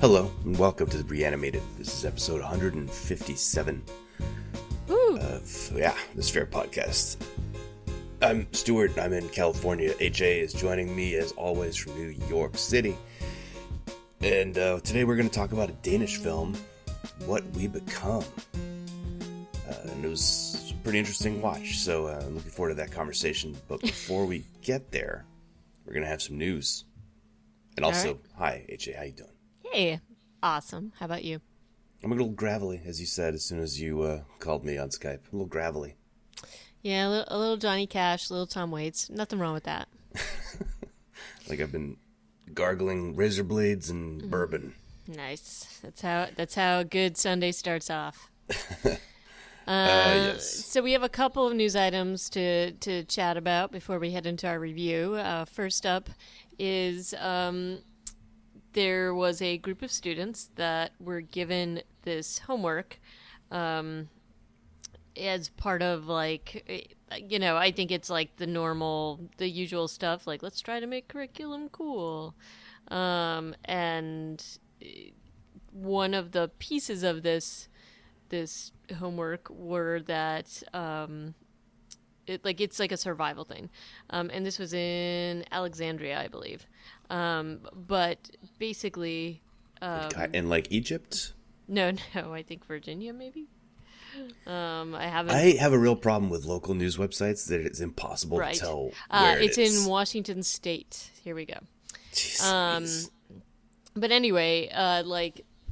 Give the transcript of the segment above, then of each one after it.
Hello, and welcome to the Reanimated. This is episode 157 Woo. of, the Sphere Podcast. I'm Stuart, I'm in California. HA is joining me, as always, from New York City. And today we're going to talk about a Danish film, What We Become. And it was a pretty interesting watch, so I'm looking forward to that conversation. But before we get there, we're going to have some news. And also, right. Hi, HA, how you doing? Hey, awesome. How about you? I'm a little gravelly, as you said, as soon as you called me on Skype. A little gravelly. Yeah, a little Johnny Cash, a little Tom Waits. Nothing wrong with that. Like I've been gargling razor blades and bourbon. Nice. That's how a good Sunday starts off. Yes. So we have a couple of news items to chat about before we head into our review. First up is there was a group of students that were given this homework as part of, like, I think it's like the usual stuff, like, let's try to make curriculum cool. And one of the pieces of this homework were that it's like a survival thing. And this was in Alexandria, I believe. But basically... In like Egypt? No, I think Virginia, maybe? I have a real problem with local news websites that it's impossible to tell where it's it is. in Washington State. Here we go. Jeez. But anyway,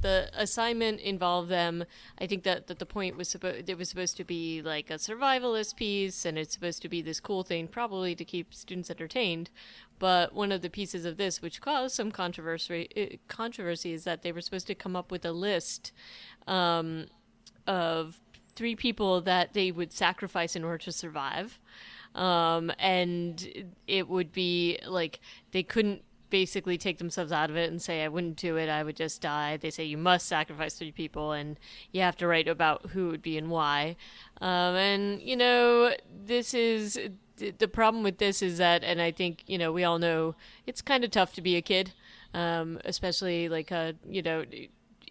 the assignment involved them. I think that the point was supposed to be like a survivalist piece, and it's supposed to be this cool thing, probably to keep students entertained. But one of the pieces of this, which caused some controversy, is that they were supposed to come up with a list of 3 people that they would sacrifice in order to survive. And it would be like they couldn't basically take themselves out of it and say, I wouldn't do it, I would just die. They say you must sacrifice 3 people, and you have to write about who it would be and why. And, this is... The problem with this is that, and I think, we all know, it's kind of tough to be a kid, especially,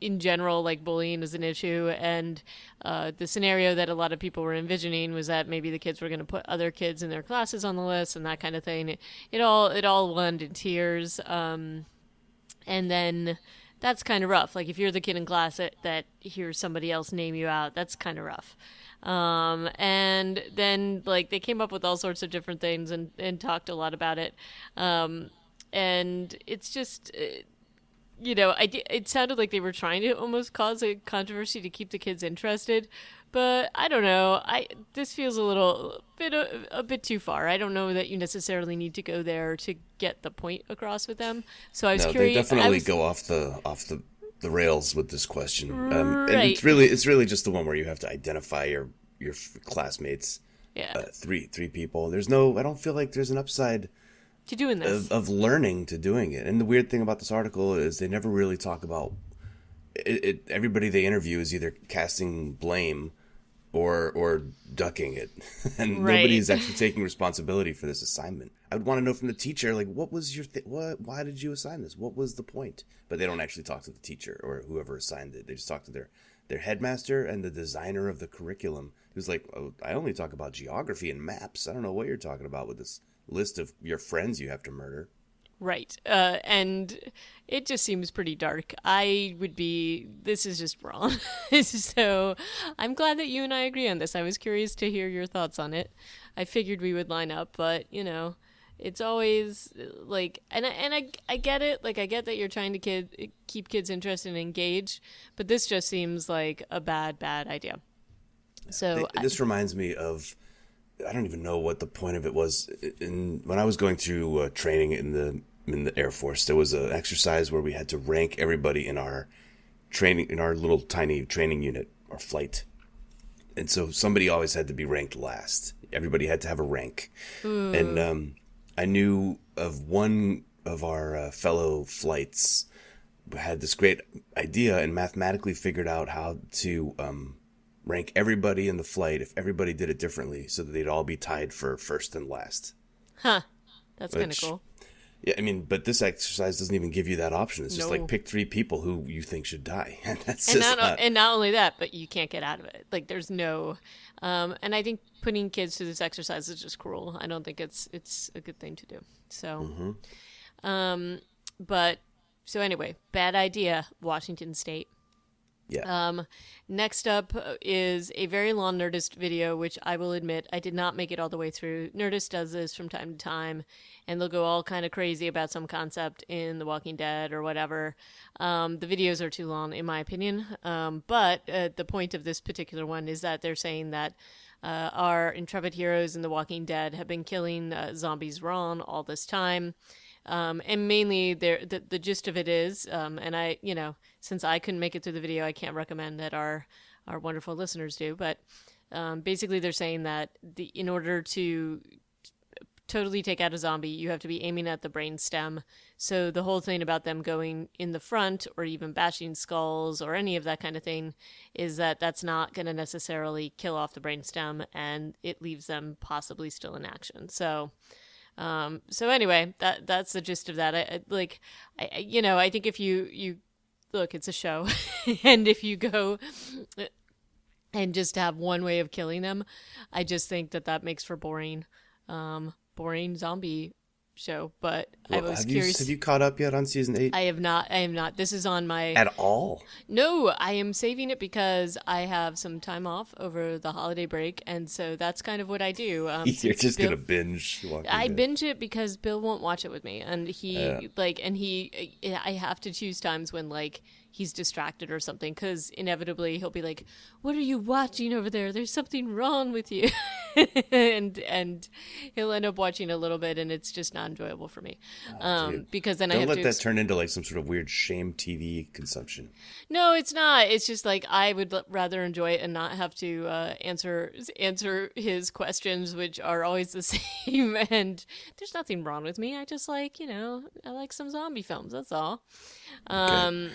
in general, like, bullying is an issue, and the scenario that a lot of people were envisioning was that maybe the kids were going to put other kids in their classes on the list and that kind of thing. It all went in tears, and then that's kind of rough. Like, if you're the kid in class that hears somebody else name you out, that's kind of rough. And then, like, they came up with all sorts of different things and talked a lot about it. And it's just... it sounded like they were trying to almost cause a controversy to keep the kids interested, but I don't know. This feels a bit too far. I don't know that you necessarily need to go there to get the point across with them. So I was curious. They definitely go off the rails with this question. Right. And it's really just the one where you have to identify your classmates. Yeah. 3 people. I don't feel like there's an upside to doing this of learning to doing it. And the weird thing about this article is they never really talk about it. Everybody they interview is either casting blame or ducking it, and nobody's actually taking responsibility for this assignment. I would want to know from the teacher, like, what was your why did you assign this? What was the point? But they don't actually talk to the teacher or whoever assigned it. They just talk to their headmaster and the designer of the curriculum, who's like, oh, I only talk about geography and maps. I don't know what you're talking about with this list of your friends you have to murder. Right. And it just seems pretty dark. This is just wrong. So I'm glad that you and I agree on this. I was curious to hear your thoughts on it. I figured we would line up, but, it's always like, and I get it. Like, I get that you're trying to keep kids interested and engaged, but this just seems like a bad idea. So this reminds me of, I don't even know what the point of it was. When I was going through training in the Air Force, there was an exercise where we had to rank everybody in our training, in our little tiny training unit, our flight. And so somebody always had to be ranked last. Everybody had to have a rank. And I knew of one of our fellow flights had this great idea and mathematically figured out how to rank everybody in the flight if everybody did it differently so that they'd all be tied for first and last. Huh. That's kind of cool. Yeah, I mean, but this exercise doesn't even give you that option. It's just like No. pick 3 people who you think should die, and that's And just not. not only that, but you can't get out of it. Like there's no, and I think putting kids to this exercise is just cruel. I don't think it's a good thing to do. So, but so anyway, bad idea, Washington State. Yeah. Next up is a very long Nerdist video, which I will admit I did not make it all the way through. Nerdist does this from time to time, and they'll go all kind of crazy about some concept in The Walking Dead or whatever. The videos are too long, in my opinion. But the point of this particular one is that they're saying that our intrepid heroes in The Walking Dead have been killing zombies wrong all this time. And mainly the gist of it is, and I, since I couldn't make it through the video, I can't recommend that our wonderful listeners do, but basically they're saying that in order to totally take out a zombie, you have to be aiming at the brain stem. So the whole thing about them going in the front or even bashing skulls or any of that kind of thing is that that's not going to necessarily kill off the brain stem, and it leaves them possibly still in action. So anyway, that's the gist of that. I think if you look, it's a show, and if you go and just have one way of killing them, I just think that makes for boring zombie show. But I was curious. Have you caught up yet on season 8? I have not. I am not. This is on my At all? No, I am saving it because I have some time off over the holiday break, and so that's kind of what I do. You're just gonna binge Walking I Dead. binge it because Bill won't watch it with me, and I have to choose times when he's distracted or something, because inevitably he'll be like, "What are you watching over there? There's something wrong with you," and he'll end up watching a little bit, and it's just not enjoyable for me. Dude. Because then I Don't have let to that turn into like some sort of weird shame TV consumption. No, it's not. It's just like I would rather enjoy it and not have to answer his questions, which are always the same. And there's nothing wrong with me. I just I like some zombie films. That's all. Okay.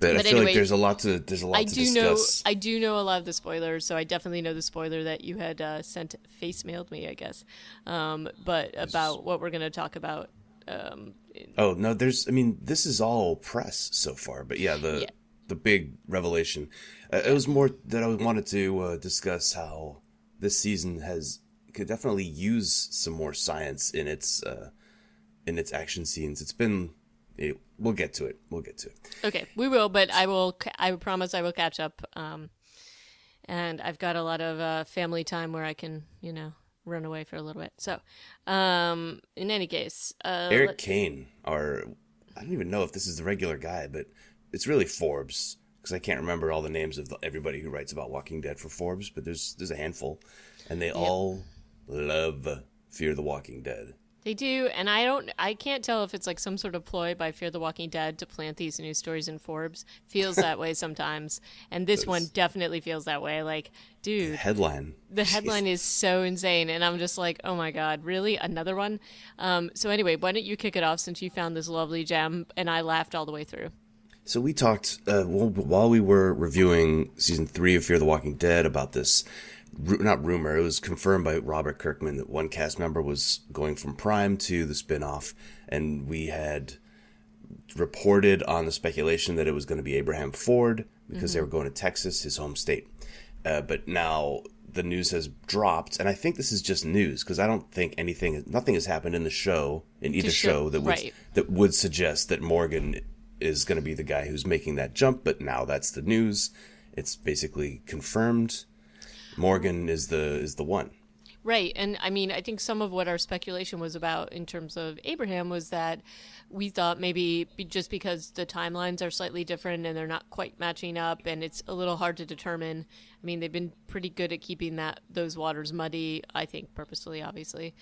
But I feel anyway, like there's a lot to discuss. I do know a lot of the spoilers, so I definitely know the spoiler that you had face mailed me, I guess. But about what we're going to talk about. Oh no, this is all press so far, but yeah, the big revelation. It was more that I wanted to discuss how this season could definitely use some more science in its action scenes. We'll get to it. Okay, we will, but I promise I will catch up. And I've got a lot of family time where I can, run away for a little bit. So, in any case, Eric Kane, I don't even know if this is the regular guy, but it's really Forbes, because I can't remember all the names of everybody who writes about Walking Dead for Forbes, but there's a handful, and they all love Fear the Walking Dead. They do, and I can't tell if it's like some sort of ploy by Fear the Walking Dead to plant these news stories in Forbes. Feels that way sometimes, and this one definitely feels that way. Like, dude, the headline is so insane, and I'm just like, oh my god, really? Another one? So anyway, why don't you kick it off, since you found this lovely gem, and I laughed all the way through. So we talked while we were reviewing season 3 of Fear the Walking Dead about this. Not rumor, it was confirmed by Robert Kirkman that one cast member was going from Prime to the spinoff, and we had reported on the speculation that it was going to be Abraham Ford because they were going to Texas, his home state. But now the news has dropped, and I think this is just news because I don't think nothing has happened in the show, in either show that would suggest that Morgan is going to be the guy who's making that jump. But now that's the news; it's basically confirmed. Morgan is the one. Right. And I mean, I think some of what our speculation was about in terms of Abraham was that we thought maybe just because the timelines are slightly different and they're not quite matching up and it's a little hard to determine. I mean, they've been pretty good at keeping those waters muddy, I think purposely, obviously.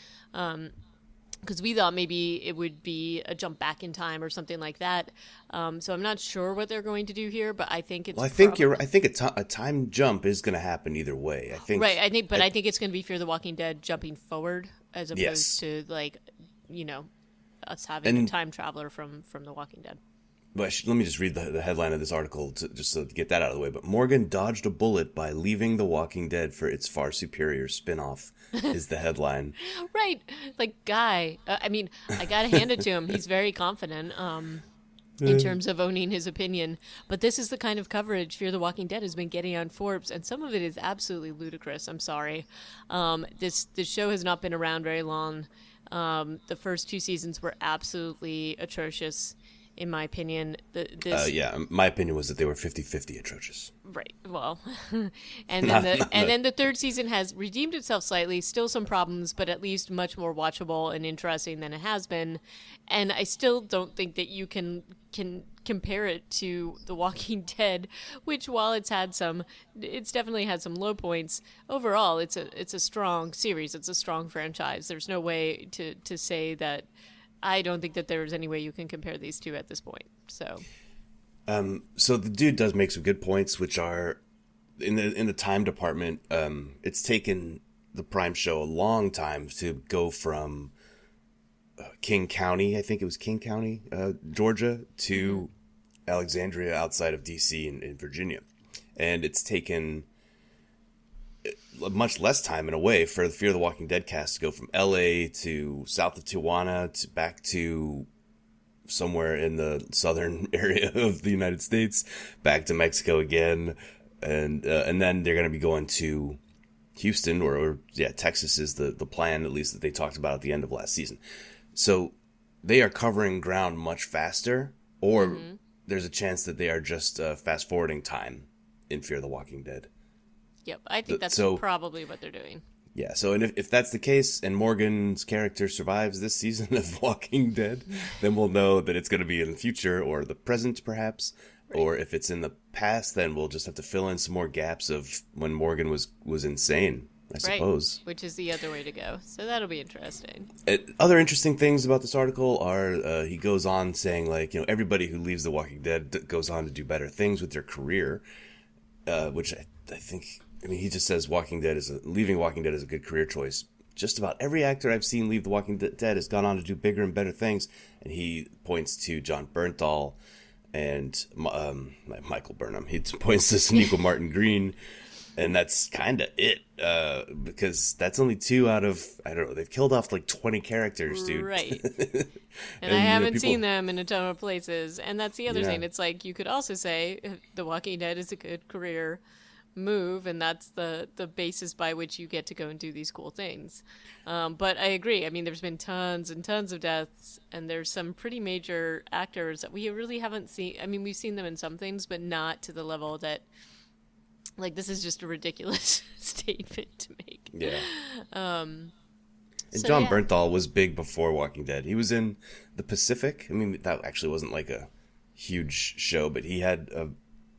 Because we thought maybe it would be a jump back in time or something like that. So I'm not sure what they're going to do here, but I think it's. Well, I think you're. I think a time jump is going to happen either way. I think. Right. I think it's going to be Fear the Walking Dead jumping forward as opposed to us having a time traveler from The Walking Dead. but let me just read the headline of this article just to get that out of the way. But Morgan dodged a bullet by leaving The Walking Dead for its far superior spin-off is the headline. Right. Like, Guy, I mean, I gotta hand it to him. He's very confident in terms of owning his opinion. But this is the kind of coverage Fear the Walking Dead has been getting on Forbes, and some of it is absolutely ludicrous. I'm sorry. This show has not been around very long. The first 2 seasons were absolutely atrocious, in my opinion. My opinion was that they were 50-50 atrocious. Right. Well, and then the 3rd season has redeemed itself slightly. Still some problems, but at least much more watchable and interesting than it has been. And I still don't think that you can compare it to The Walking Dead, which, while it's definitely had some low points. Overall, it's a strong series. It's a strong franchise. There's no way to say that. I don't think that there's any way you can compare these two at this point. So the dude does make some good points, which are in the time department. It's taken the Prime show a long time to go from King County, I think it was King County, Georgia, to Alexandria outside of DC in Virginia, and it's taken much less time in a way for the Fear the Walking Dead cast to go from LA to south of Tijuana to back to somewhere in the southern area of the United States, back to Mexico again, and then they're going to be going to Houston or Texas is the plan, at least, that they talked about at the end of last season. So they are covering ground much faster, or there's a chance that they are just fast forwarding time in Fear the Walking Dead. Yep, I think that's probably what they're doing. Yeah, so and if that's the case, and Morgan's character survives this season of Walking Dead, then we'll know that it's going to be in the future or the present, perhaps. Right. Or if it's in the past, then we'll just have to fill in some more gaps of when Morgan was insane, I suppose. Which is the other way to go. So that'll be interesting. Other interesting things about this article are he goes on saying, like, everybody who leaves The Walking Dead goes on to do better things with their career, which I think... I mean, he just says leaving Walking Dead is a good career choice. Just about every actor I've seen leave The Walking Dead has gone on to do bigger and better things. And he points to Jon Bernthal and Michael Burnham. He points to Sonequa Martin Green, and that's kind of it. Because that's only 2 out of, I don't know, they've killed off like 20 characters, dude. Right. and I haven't seen them in a ton of places. And that's the other thing. It's like, you could also say The Walking Dead is a good career move, and that's the basis by which you get to go and do these cool things. But I agree. I mean, there's been tons and tons of deaths, and there's some pretty major actors that we really haven't seen. I mean, we've seen them in some things, but not to the level that, like, this is just a ridiculous statement to make. Yeah. Jon Bernthal was big before Walking Dead. He was in The Pacific. I mean, that actually wasn't like a huge show, but he had a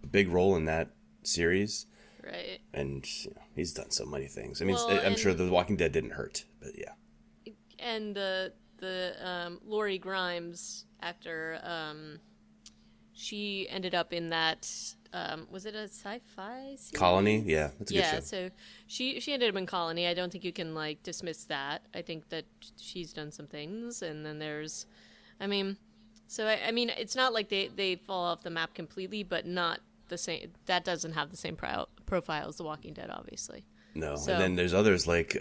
big role in that series. Right. And he's done so many things. I mean, I'm sure The Walking Dead didn't hurt, but yeah. And the Lori Grimes actor, she ended up in that, was it a sci-fi series? Colony? Yeah, that's a good show. Yeah, so she ended up in Colony. I don't think you can, like, dismiss that. I think that she's done some things, and then there's, I mean, so I mean, it's not like they fall off the map completely, but not the same. That doesn't have the same profile as The Walking Dead, obviously. No, so, and then there's others like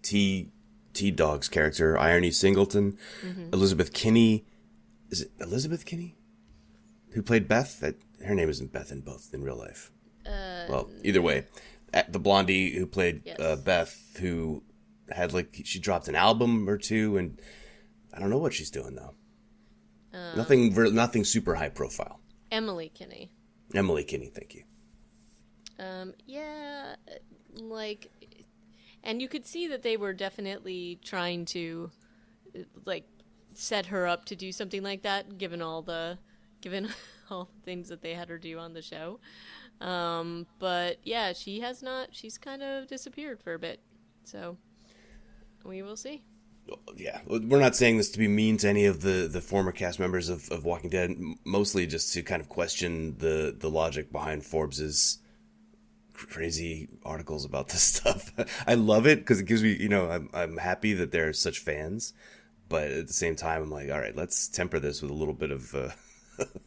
T-Dog's character, Irony Singleton, Elizabeth Kinney. Is it Elizabeth Kinney? Who played Beth? Her name isn't Beth in real life. Well, either way, the blondie who played Beth, who had she dropped an album or 2, and I don't know what she's doing though. Nothing super high profile. Emily Kinney, thank you. Yeah, like, and you could see that they were definitely trying to, like, set her up to do something like that, given all the things that they had her do on the show. But yeah, she's kind of disappeared for a bit. So we will see. Yeah, we're not saying this to be mean to any of the former cast members of Walking Dead, mostly just to kind of question the logic behind Forbes's crazy articles about this stuff. I love it because it gives me, I'm happy that there are such fans, but at the same time, I'm like, all right, let's temper this with a little bit of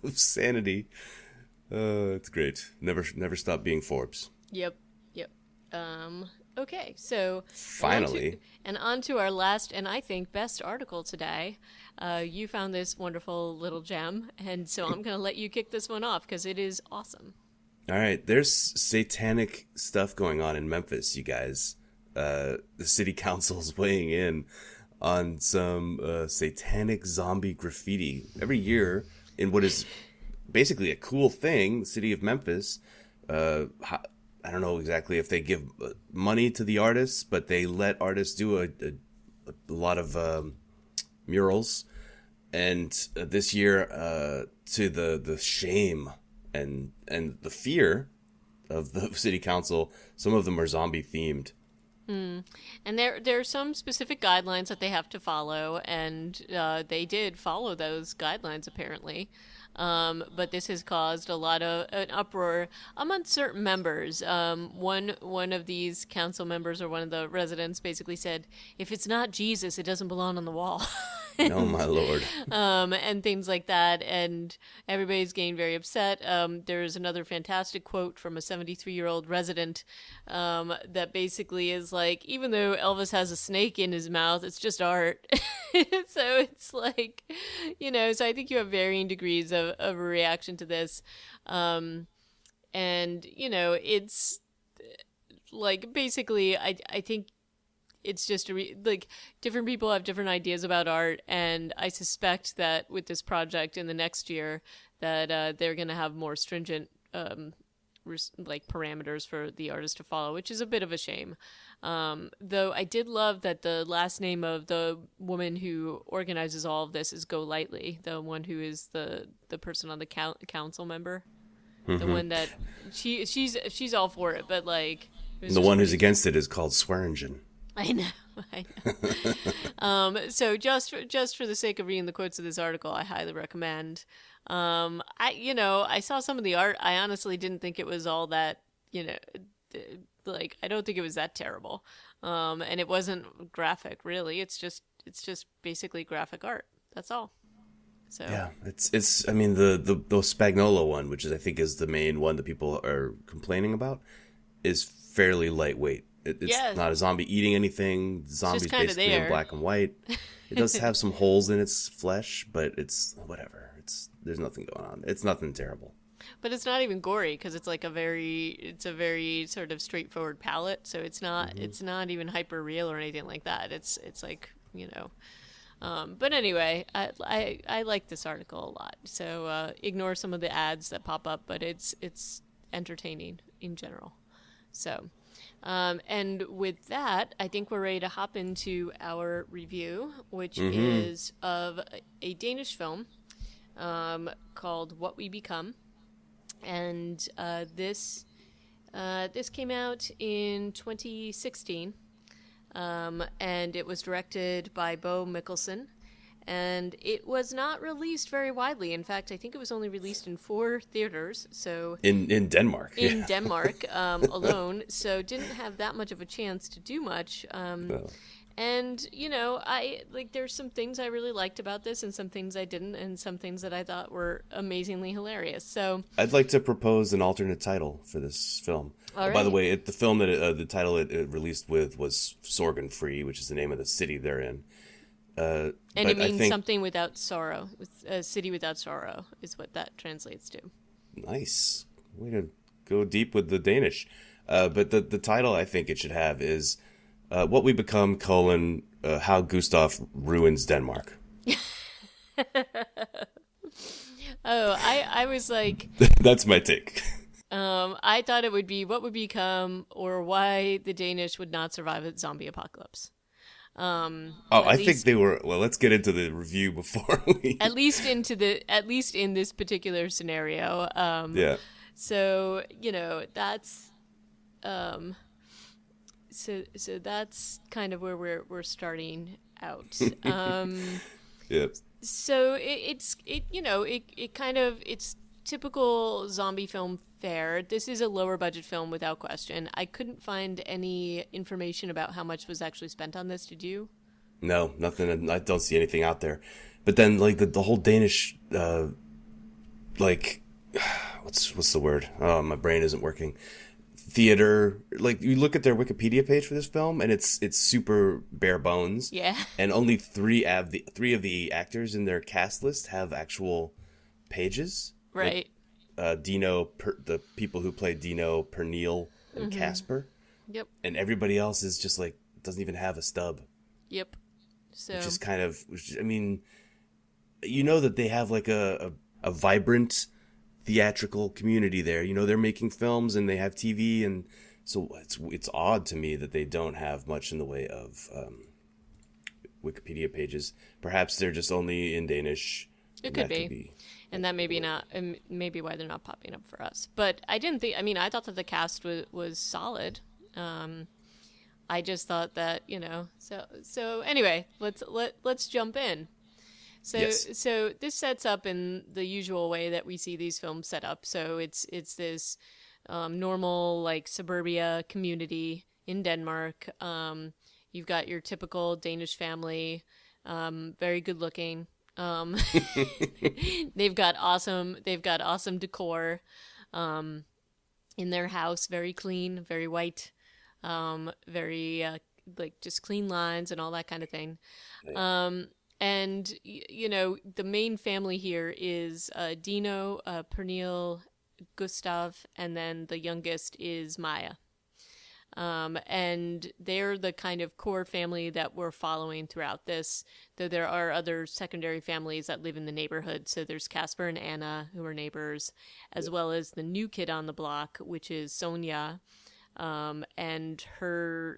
of sanity. It's great. Never stop being Forbes. Yep. Okay, so Finally. on to our last and I think best article today. You found this wonderful little gem, and so I'm going to let you kick this one off because it is awesome. All right, there's satanic stuff going on in Memphis, you guys. The city council's weighing in on some satanic zombie graffiti. Every year, in what is basically a cool thing, the city of Memphis, I don't know exactly if they give money to the artists, but they let artists do a lot of murals. And this year, to the shame and the fear of the city council, some of them are zombie themed. And there are some specific guidelines that they have to follow, and they did follow those guidelines apparently. But this has caused a lot of an uproar among certain members. One of these council members or one of the residents basically said, "If it's not Jesus, it doesn't belong on the wall." Oh my Lord. And things like that, and everybody's getting very upset. There's another fantastic quote from a 73-year-old resident that basically is like, even though Elvis has a snake in his mouth, it's just art. So it's like, so I think you have varying degrees of a reaction to this. And, it's like, basically, I think it's just different people have different ideas about art, and I suspect that with this project in the next year that they're going to have more stringent parameters for the artist to follow, which is a bit of a shame. Though I did love that the last name of the woman who organizes all of this is Golightly, the one who is the person on the council member, the one that she's all for it, but like the one who's against it is called Swearingen. I know. So just for the sake of reading the quotes of this article, I highly recommend. I saw some of the art. I honestly didn't think it was all that, I don't think it was that terrible. And it wasn't graphic, really. It's just basically graphic art. That's all. So yeah, it's. I mean, the Spagnola one, which I think is the main one that people are complaining about, is fairly lightweight. It's not a zombie eating anything. The zombie's basically in black and white. It does have some holes in its flesh, but it's whatever. There's nothing going on. It's nothing terrible. But it's not even gory because it's a very sort of straightforward palette. So it's not even hyper real or anything like that. It's like, but anyway, I like this article a lot. So ignore some of the ads that pop up, but it's entertaining in general. So. And with that, I think we're ready to hop into our review, which is of a Danish film called What We Become. And this came out in 2016, and it was directed by Bo Mikkelsen. And it was not released very widely. In fact, I think it was only released in 4 theaters. So in Denmark, Denmark alone. So didn't have that much of a chance to do much. No. And there's some things I really liked about this, and some things I didn't, and some things that I thought were amazingly hilarious. So I'd like to propose an alternate title for this film. All right. By the way, the film that the title it released with was Sorgenfri, which is the name of the city they're in. And it means something without sorrow. A city without sorrow is what that translates to. Nice. Way to go deep with the Danish. But the title I think it should have is What We Become, How Gustav Ruins Denmark. I was like... That's my take. I thought it would be What We Become, or Why the Danish Would Not Survive a Zombie Apocalypse. I think they were. Well, let's get into the review before we. At least in this particular scenario. Yeah. So that's, so that's kind of where we're starting out. Yeah. So it's typical zombie film fare. This is a lower budget film without question. I couldn't find any information about how much was actually spent on this. Did you? No, nothing. I don't see anything out there. But then, like the whole Danish like, what's the word? Oh, my brain isn't working. Theater, like you look at their Wikipedia page for this film, and it's super bare bones. Yeah. And only three of the actors in their cast list have actual pages. Right. Like, the people who played Dino, Pernille, and Casper. Yep. And everybody else is just like doesn't even have a stub. Yep. So Which is kind of, I mean, you know that they have like a vibrant theatrical community there. You know, they're making films and they have TV, and so it's odd to me that they don't have much in the way of Wikipedia pages. Perhaps they're just only in Danish. it could be. And that maybe not, maybe why they're not popping up for us. But I didn't think. I mean, I thought that the cast was solid. I just thought that, you know. So anyway, let's jump in. So this sets up in the usual way that we see these films set up. So it's this normal like suburbia community in Denmark. You've got your typical Danish family, very good looking. They've got awesome decor in their house, very clean, very white, very like just clean lines and all that kind of thing. And, you know, the main family here is Dino, Pernille, Gustav, and then the youngest is Maya. And they're the kind of core family that we're following throughout this, though there are other secondary families that live in the neighborhood. So there's Casper and Anna, who are neighbors, as well as the new kid on the block, which is Sonia. And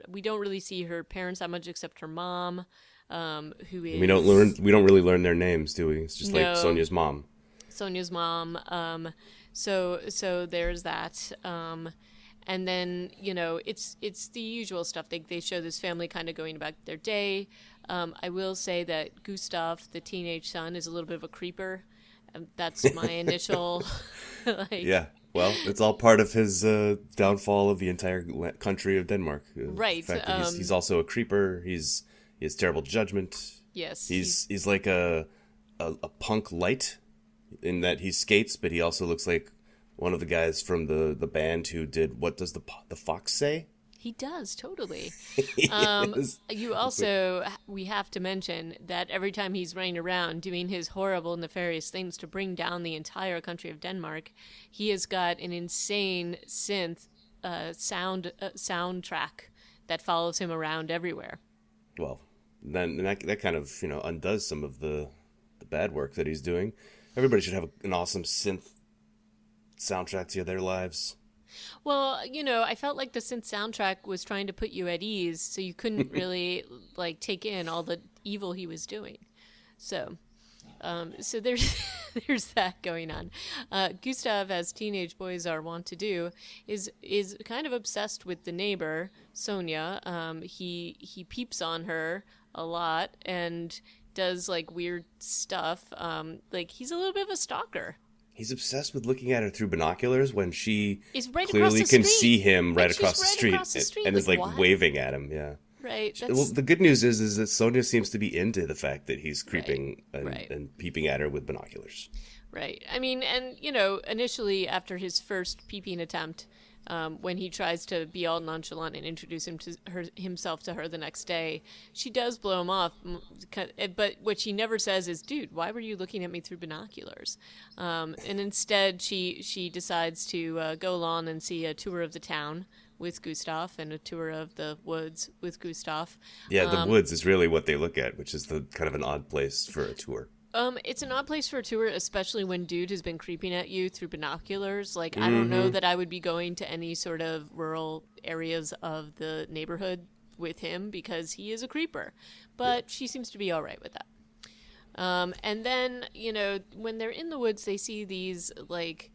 we don't really see her parents that much except her mom. Who is... We don't really learn their names, do we? It's just like Sonia's mom. So there's that. And then, you know, it's the usual stuff. They show this family kind of going about their day. I will say that Gustav, the teenage son, is a little bit of a creeper. That's my initial Yeah. Well, it's all part of his downfall of the entire country of Denmark. Right. The fact that he's also a creeper. He has terrible judgment. Yes. He's like a punk light in that he skates, but he also looks like one of the guys from the band who did What Does the Fox Say? He does, totally. Yes. We have to mention that every time he's running around doing his horrible, nefarious things to bring down the entire country of Denmark, he has got an insane synth soundtrack that follows him around everywhere. Well, then that kind of, you know, undoes some of the bad work that he's doing. Everybody should have an awesome synth soundtrack to their lives. Well, you know, I felt like the synth soundtrack was trying to put you at ease, so you couldn't really like take in all the evil he was doing. So there's that going on. Gustav, as teenage boys are wont to do, is kind of obsessed with the neighbor Sonia. He peeps on her a lot and does like weird stuff. Like he's a little bit of a stalker. He's obsessed with looking at her through binoculars when she right clearly can see him right across the street and is like waving at him. Yeah. Right. Well, the good news is that Sonia seems to be into the fact that he's creeping and peeping at her with binoculars. Right. I mean, and, you know, initially after his first peeping attempt, when he tries to be all nonchalant and introduce himself to her the next day, she does blow him off. But what she never says is, dude, why were you looking at me through binoculars? And instead, she decides to go along and see a tour of the town with Gustav and a tour of the woods with Gustav. Yeah, the woods is really what they look at, which is the kind of an odd place for a tour. It's an odd place for a tour, especially when dude has been creeping at you through binoculars. Like, I don't know that I would be going to any sort of rural areas of the neighborhood with him because he is a creeper. But she seems to be all right with that. And then, you know, when they're in the woods, they see these, like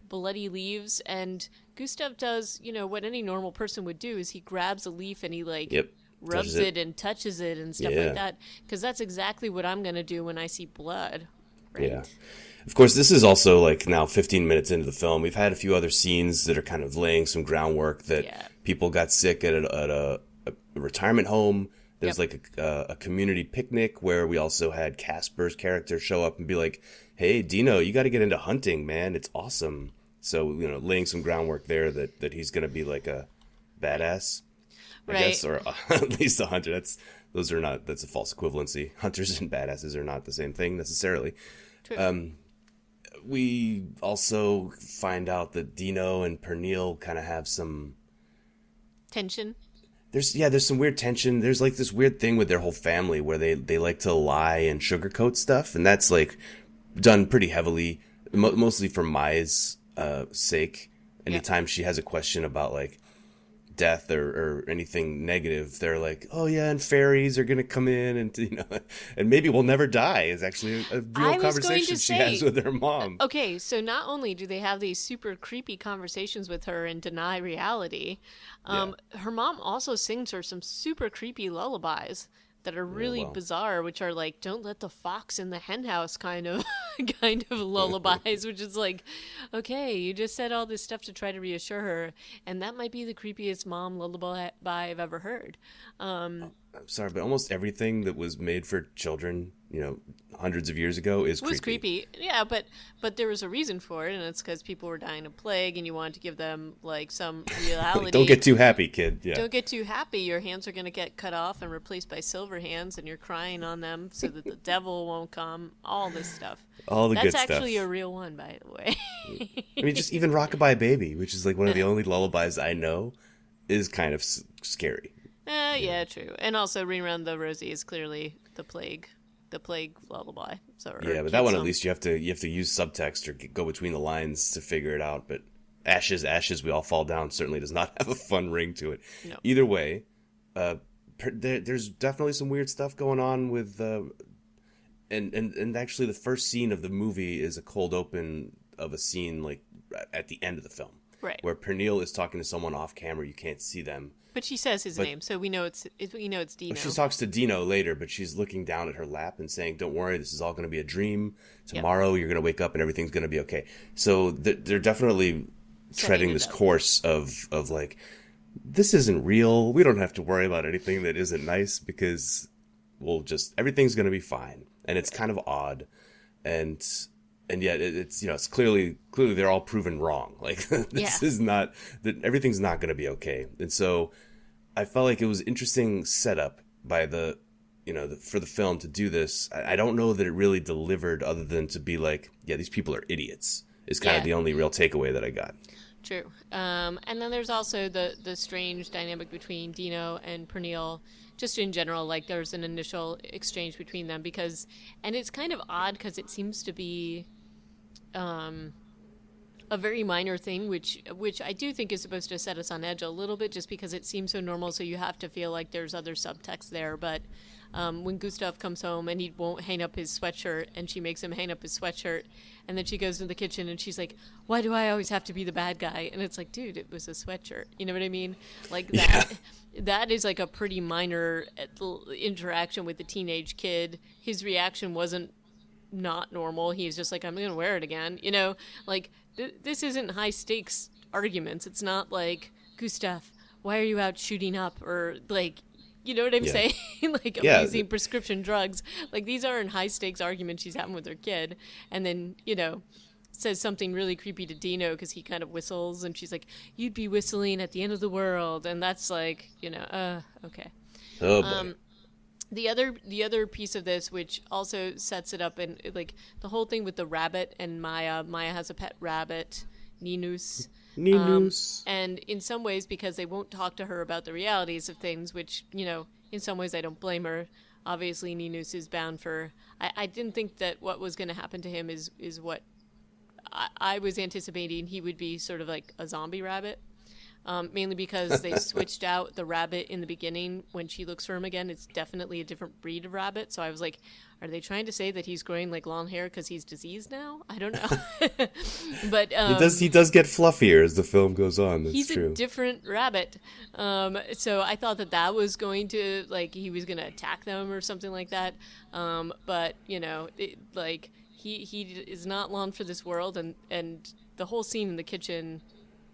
bloody leaves, and Gustav does, you know, what any normal person would do is he grabs a leaf and he, rubs it and touches it and stuff like that, because that's exactly what I'm going to do when I see blood. Right? Yeah. Of course, this is also like now 15 minutes into the film. We've had a few other scenes that are kind of laying some groundwork that people got sick at a retirement home. There's Yep. like a community picnic where we also had Casper's character show up and be like, "Hey, Dino, you got to get into hunting, man. It's awesome." So laying some groundwork there that he's gonna be like a badass, I Right. guess, or at least a hunter. That's a false equivalency. Hunters and badasses are not the same thing necessarily. True. We also find out that Dino and Pernille kind of have some. Tension. There's some weird tension. There's like this weird thing with their whole family where they like to lie and sugarcoat stuff, and that's like done pretty heavily, mostly for Mai's sake. Anytime she has a question about like death or anything negative, they're like, "Oh yeah, and fairies are gonna come in, and and maybe we'll never die." Is actually a I real was going conversation to she say- has with her mom. Okay, so not only do they have these super creepy conversations with her and deny reality, her mom also sings her some super creepy lullabies that are really well. bizarre, which are like "Don't let the fox in the henhouse" kind of kind of lullabies, which is like, okay, you just said all this stuff to try to reassure her, and that might be the creepiest mom lullaby I've ever heard. I'm sorry, but almost everything that was made for children, hundreds of years ago, is It was creepy. creepy, yeah, but there was a reason for it, and it's because people were dying of plague, and you wanted to give them like some reality. Like, don't get too happy, kid. Yeah. Don't get too happy. Your hands are going to get cut off and replaced by silver hands, and you're crying on them so that the devil won't come. All this stuff. All the That's good stuff. actually a real one, by the way. I mean, just even Rockabye Baby, which is like one of the only lullabies I know, is kind of scary. Yeah, true. And also, Ring Around the Rosie is clearly the plague lullaby. So Yeah, but that one at least you have to use subtext or go between the lines to figure it out. But Ashes, Ashes, We All Fall Down certainly does not have a fun ring to it. No. Either way, there's definitely some weird stuff going on with, and actually the first scene of the movie is a cold open of a scene like at the end of the film, Right. where Pernille is talking to someone off camera. You can't see them. But she says his name, so we know it's Dino. She talks to Dino later, but she's looking down at her lap and saying, "Don't worry, this is all going to be a dream. Tomorrow you're going to wake up and everything's going to be okay." So they're definitely treading this up. course of like, this isn't real. We don't have to worry about anything that isn't nice because everything's going to be fine. And it's kind of odd, and yet it's it's clearly they're all proven wrong. Like this is not that everything's not going to be okay, and so I felt like it was interesting setup by for the film to do this. I don't know that it really delivered, other than to be like, yeah, these people are idiots. Is kind of the only real takeaway that I got. True. And then there's also the strange dynamic between Dino and Pernille. Just in general, like there's an initial exchange between them and it's kind of odd because it seems to be a very minor thing, which I do think is supposed to set us on edge a little bit, just because it seems so normal. So you have to feel like there's other subtext there. But when Gustav comes home and he won't hang up his sweatshirt, and she makes him hang up his sweatshirt, and then she goes to the kitchen and she's like, "Why do I always have to be the bad guy?" And it's like, dude, it was a sweatshirt. You know what I mean? Like that. Yeah. That is like a pretty minor interaction with the teenage kid. His reaction wasn't not normal. He's just like, I'm gonna wear it again. Like this isn't high stakes arguments. It's not like, Gustav, why are you out shooting up, or like, you know what I'm saying? Like abusing prescription drugs. Like these aren't high stakes arguments she's having with her kid. And then says something really creepy to Dino because he kind of whistles, and she's like, "You'd be whistling at the end of the world," and that's like, okay. Oh boy. The other piece of this, which also sets it up, and like the whole thing with the rabbit and Maya. Maya has a pet rabbit, Ninus. And in some ways, because they won't talk to her about the realities of things, which in some ways I don't blame her. Obviously, Ninus is bound for. I didn't think that what was going to happen to him is what I was anticipating. He would be sort of like a zombie rabbit. Mainly because they switched out the rabbit in the beginning. When she looks for him again, it's definitely a different breed of rabbit. So I was like, are they trying to say that he's growing like long hair because he's diseased now? I don't know. But he does get fluffier as the film goes on. That's he's true. A different rabbit. So I thought that was going to, like, he was going to attack them or something like that. But he is not long for this world, and the whole scene in the kitchen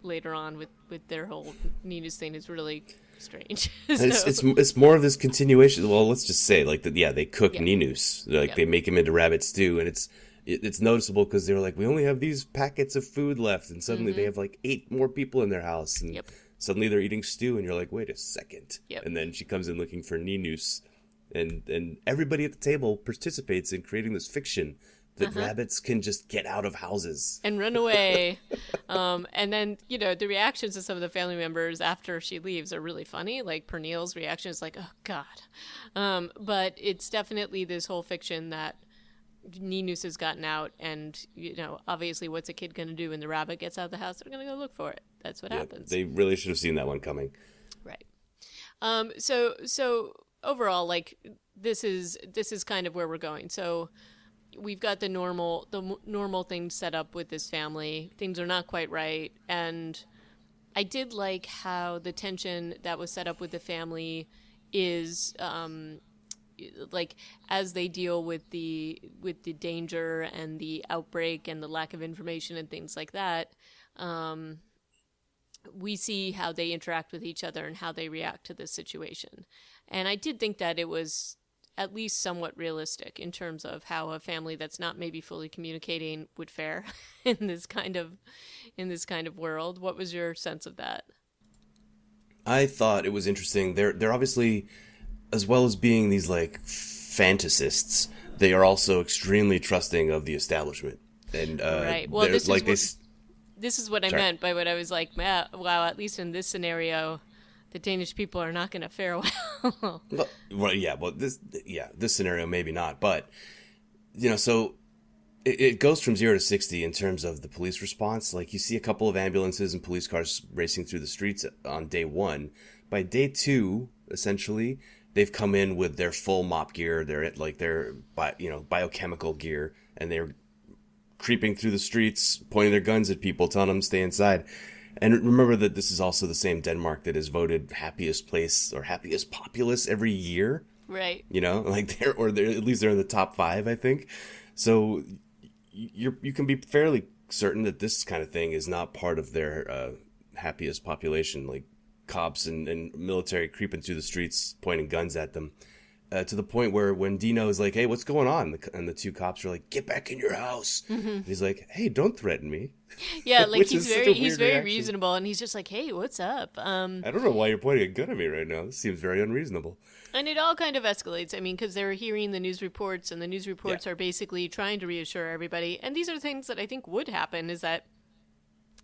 later on with their whole Ninus thing is really strange. And it's more of this continuation. Well, let's just say like that. Yeah, they cook Ninus. Like they make him into rabbit stew, and it's noticeable because they were like, we only have these packets of food left, and suddenly they have like 8 more people in their house, and suddenly they're eating stew, and you're like, wait a second. And then she comes in looking for Ninus, and everybody at the table participates in creating this fiction that rabbits can just get out of houses and run away. And then, the reactions of some of the family members after she leaves are really funny. Like Pernille's reaction is like, oh God. But it's definitely this whole fiction that Ninus has gotten out, and, obviously what's a kid going to do when the rabbit gets out of the house? They're going to go look for it. That's what happens. They really should have seen that one coming. Right. So overall, like, this is kind of where we're going. So we've got the normal things set up with this family. Things are not quite right, and I did like how the tension that was set up with the family is like as they deal with the danger and the outbreak and the lack of information and things like that. We see how they interact with each other and how they react to this situation. And I did think that it was at least somewhat realistic in terms of how a family that's not maybe fully communicating would fare in this kind of world. What was your sense of that? I thought it was interesting. They're obviously, as well as being these like fantasists, they are also extremely trusting of the establishment. And right. Well, this is what I meant by what I was like, wow, at least in this scenario, the Danish people are not going to fare well. This scenario maybe not, but so it goes from 0 to 60 in terms of the police response. Like you see a couple of ambulances and police cars racing through the streets on day 1. By day 2, essentially, they've come in with their full mop gear. They're at like their biochemical gear, and they're creeping through the streets, pointing their guns at people, telling them to stay inside. And remember that this is also the same Denmark that is voted happiest place or happiest populace every year. Right. Like they're at least they're in the top 5, I think. So you can be fairly certain that this kind of thing is not part of their happiest population, like cops and military creeping through the streets, pointing guns at them. To the point where when Dino is like, hey, what's going on? And the 2 cops are like, get back in your house. And he's like, hey, don't threaten me. Yeah, like he's very reasonable, and he's just like, hey, what's up? I don't know why you're pointing a gun at me right now. This seems very unreasonable. And it all kind of escalates. I mean, because they're hearing the news reports, and the news reports are basically trying to reassure everybody. And these are things that I think would happen, is that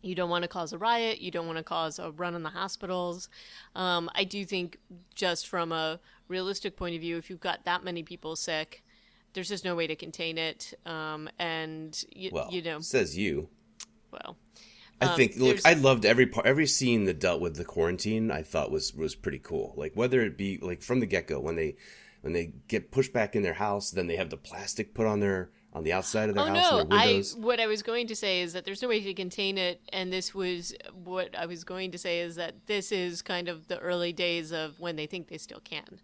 you don't want to cause a riot. You don't want to cause a run on the hospitals. I do think just from a realistic point of view, if you've got that many people sick, there's just no way to contain it. Says you. Well, I think, look, I loved every scene that dealt with the quarantine. I thought was pretty cool. Like whether it be like from the get go when they get pushed back in their house, then they have the plastic put on the outside of their house and their windows. What I was going to say is that there's no way to contain it, and this was what I was going to say is that this is kind of the early days of when they think they still can.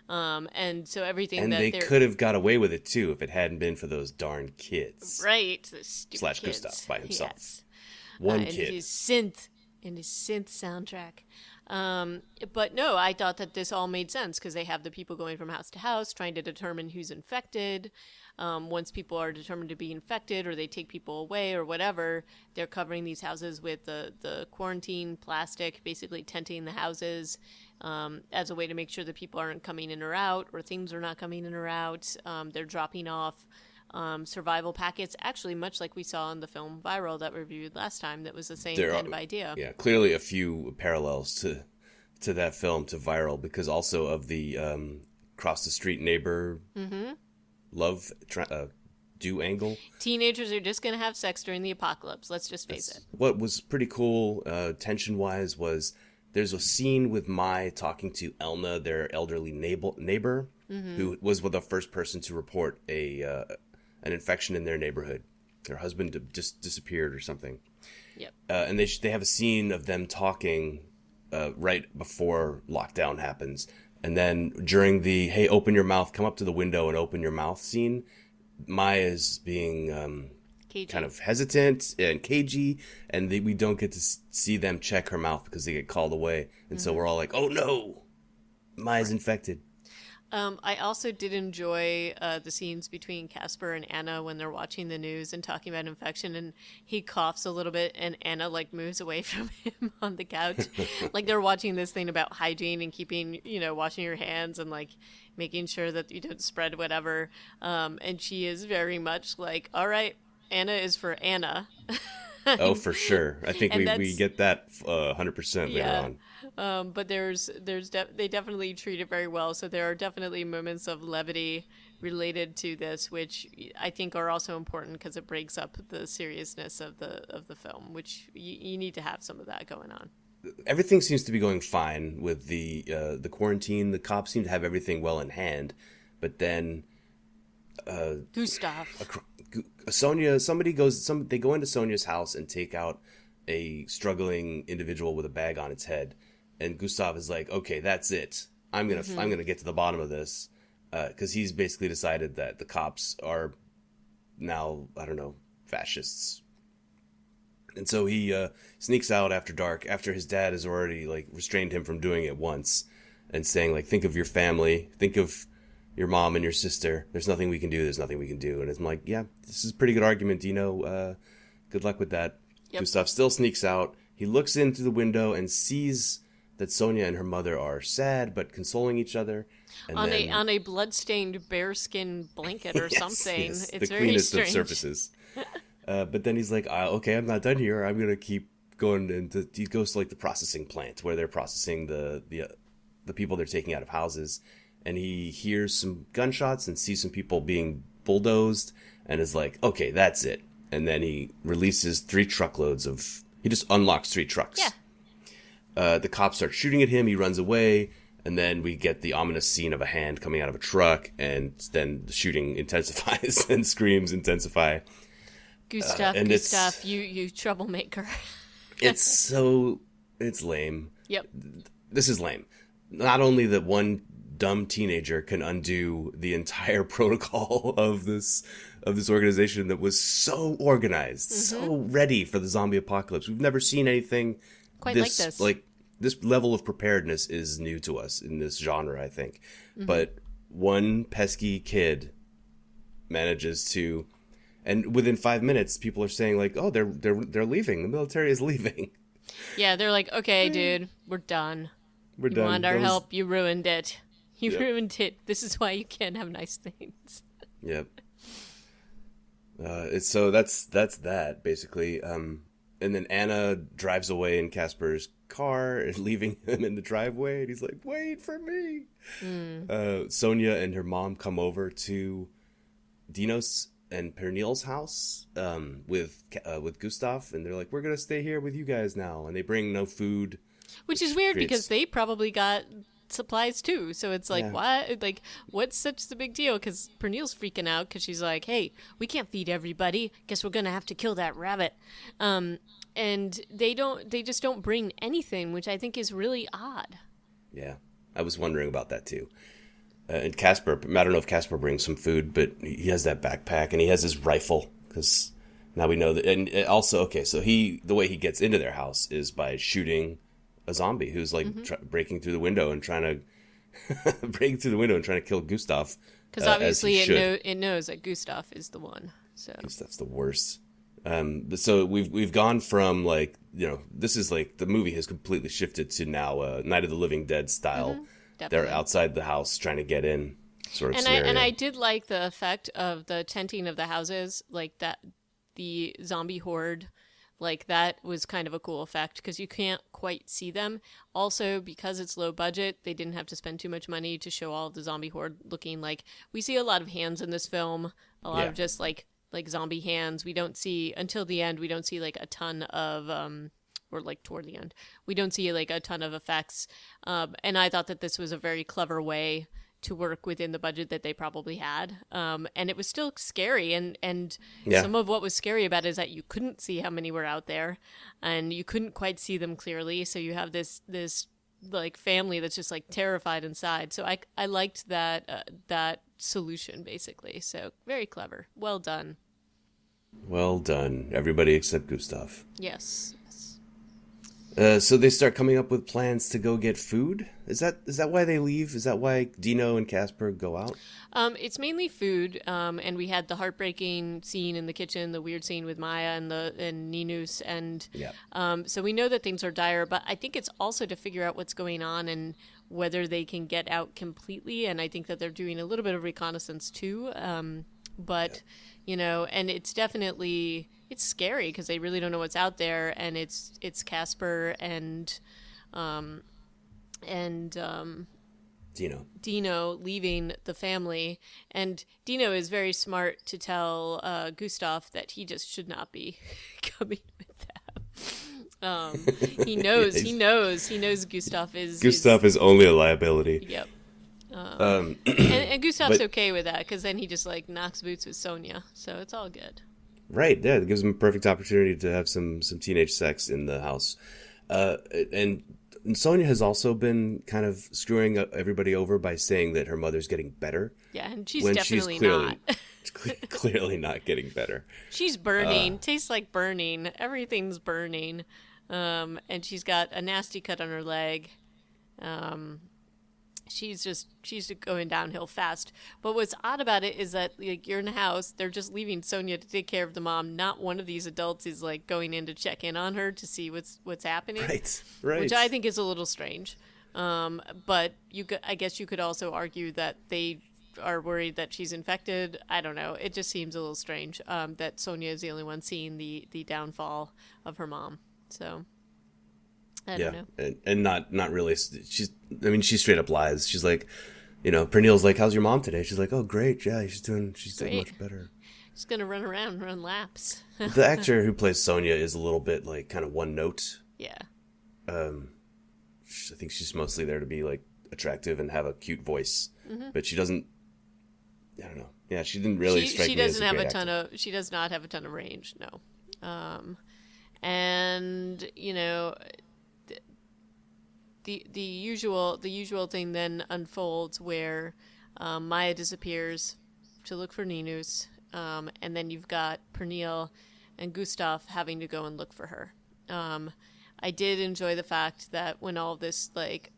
And so everything and they could have got away with it too if it hadn't been for those darn kids. Right. The stupid kids. Gustav by himself. Yes. One kid. And his synth soundtrack. But no, I thought that this all made sense because they have the people going from house to house trying to determine who's infected. Once people are determined to be infected or they take people away or whatever, they're covering these houses with the quarantine plastic, basically tenting the houses as a way to make sure that people aren't coming in or out or things are not coming in or out. They're dropping off survival packets, actually much like we saw in the film Viral that we reviewed last time. That was the same kind of idea. Yeah, clearly a few parallels to that film, to Viral, because also of the cross the street neighbor love do angle. Teenagers are just going to have sex during the apocalypse. Let's just face it. What was pretty cool tension-wise was there's a scene with Mai talking to Elna, their elderly neighbor, who was the first person to report an infection in their neighborhood. Their husband just disappeared or something. Yep. And they have a scene of them talking right before lockdown happens. And then during the, hey, open your mouth, come up to the window and open your mouth scene, Mai is being kind of hesitant and cagey, and we don't get to see them check her mouth because they get called away. And so we're all like, oh no, Maya's infected. I also did enjoy the scenes between Casper and Anna when they're watching the news and talking about infection, and he coughs a little bit, and Anna like moves away from him on the couch, like they're watching this thing about hygiene and keeping, washing your hands and like making sure that you don't spread whatever. And she is very much like, all right, Anna is for Anna. Oh, for sure. I think we get that 100% later on. But they definitely treat it very well. So there are definitely moments of levity related to this, which I think are also important because it breaks up the seriousness of the film, which you need to have some of that going on. Everything seems to be going fine with the quarantine. The cops seem to have everything well in hand, but then Gustav. Sonia, they go into Sonia's house and take out a struggling individual with a bag on its head, and Gustav is like, okay, that's it. I'm gonna get to the bottom of this, because he's basically decided that the cops are now, I don't know, fascists. And so he sneaks out after dark, after his dad has already like restrained him from doing it once, and saying like, think of your family, think of your mom and your sister. There's nothing we can do. There's nothing we can do. And I'm like, yeah, this is a pretty good argument, Dino. Good luck with that. Yep. Gustav still sneaks out. He looks in through the window and sees that Sonia and her mother are sad but consoling each other. And on a bloodstained bearskin blanket or something. Yes, it's the very cleanest strange. of surfaces. But then he's like, okay, I'm not done here. I'm gonna keep going. And he goes to like the processing plant where they're processing the people they're taking out of houses. And he hears some gunshots and sees some people being bulldozed and is like, okay, that's it. And then he releases 3 truckloads he just unlocks 3 trucks. Yeah. The cops start shooting at him. He runs away. And then we get the ominous scene of a hand coming out of a truck. And then the shooting intensifies and screams intensify. Gustav, you troublemaker. It's lame. Yep. This is lame. Not only that one dumb teenager can undo the entire protocol of this organization that was so organized, so ready for the zombie apocalypse. We've never seen anything quite like this. Like this level of preparedness is new to us in this genre, I think. But one pesky kid manages to, and within 5 minutes, people are saying like, "Oh, they're leaving. The military is leaving." Yeah, they're like, "Okay, dude, we're done. We're done. You want our help? You ruined it. You ruined it. This is why you can't have nice things." Yep. So that's that basically. And then Anna drives away in Casper's car, leaving him in the driveway, and he's like, "Wait for me." Sonia and her mom come over to Dino's and Pernille's house with Gustav, and they're like, "We're gonna stay here with you guys now," and they bring no food, which is weird because they probably got supplies too. So it's like, what? Like, what's such the big deal? Because Pernille's freaking out because she's like, "Hey, we can't feed everybody. Guess we're gonna have to kill that rabbit." And they just don't bring anything, which I think is really odd. Yeah, I was wondering about that too. And Casper, I don't know if Casper brings some food, but he has that backpack and he has his rifle because now we know that. And also, okay, so the way he gets into their house is by shooting a zombie who's like breaking through the window and trying to kill Gustav. Because obviously it knows that Gustav is the one. So Gustav's the worst. So we've gone from like, this is like the movie has completely shifted to now Night of the Living Dead style. They're outside the house trying to get in, sort of scenario. And I did like the effect of the tenting of the houses, like that the zombie horde. Like, that was kind of a cool effect because you can't quite see them. Also, because it's low budget, they didn't have to spend too much money to show all of the zombie horde looking like... We see a lot of hands in this film, a lot of just, like zombie hands. We don't see... Until the end, we don't see, like, a ton of... or, like, toward the end. We don't see, like, a ton of effects. And I thought that this was a very clever way to work within the budget that they probably had. And it was still scary. And some of what was scary about it is that you couldn't see how many were out there and you couldn't quite see them clearly. So you have this like family that's just like terrified inside. So I liked that solution basically. So very clever. Well done. Well done, everybody except Gustav. Yes. So they start coming up with plans to go get food. Is that why they leave? Is that why Dino and Casper go out? It's mainly food, and we had the heartbreaking scene in the kitchen, the weird scene with Maya and Ninus, and Yeah. so we know that things are dire. But I think it's also to figure out what's going on and whether they can get out completely. And I think that they're doing a little bit of reconnaissance too. But and it's definitely it's scary because they really don't know what's out there, and it's Casper and Dino leaving the family, and Dino is very smart to tell Gustav that he just should not be coming with them. He knows Gustav Gustav is only a liability. Yep. Um, And Gustav's but okay with that because then he just like knocks boots with Sonia, so it's all good. right, yeah, it gives him a perfect opportunity to have some teenage sex in the house. And Sonia has also been kind of screwing everybody over by saying that her mother's getting better Yeah, and she's when definitely she's clearly not. clearly not getting better. She's burning. Tastes like burning. Everything's burning. And she's got a nasty cut on her leg. She's just going downhill fast. But what's odd about it is that like you're in the house, they're just leaving Sonia to take care of the mom. Not one of these adults is like going in to check in on her to see what's happening. Right. Which I think is a little strange. But I guess you could also argue that they are worried that she's infected. I don't know. It just seems a little strange that Sonia is the only one seeing the downfall of her mom. So I don't know. and not really. She straight up lies. She's like, Pernille's like, "How's your mom today?" She's like, "Oh, great. Yeah, she's doing Great. much better." She's gonna run laps. The actor who plays Sonia is a little bit like kind of one note. Yeah. I think she's mostly there to be like attractive and have a cute voice, but she doesn't. I don't know. Yeah, she didn't really strike She me as doesn't a have great a ton actor. of. She does not have a ton of range. No. And the usual thing then unfolds where Maya disappears to look for Ninus, and then you've got Pernille and Gustav having to go and look for her. I did enjoy the fact that when all this like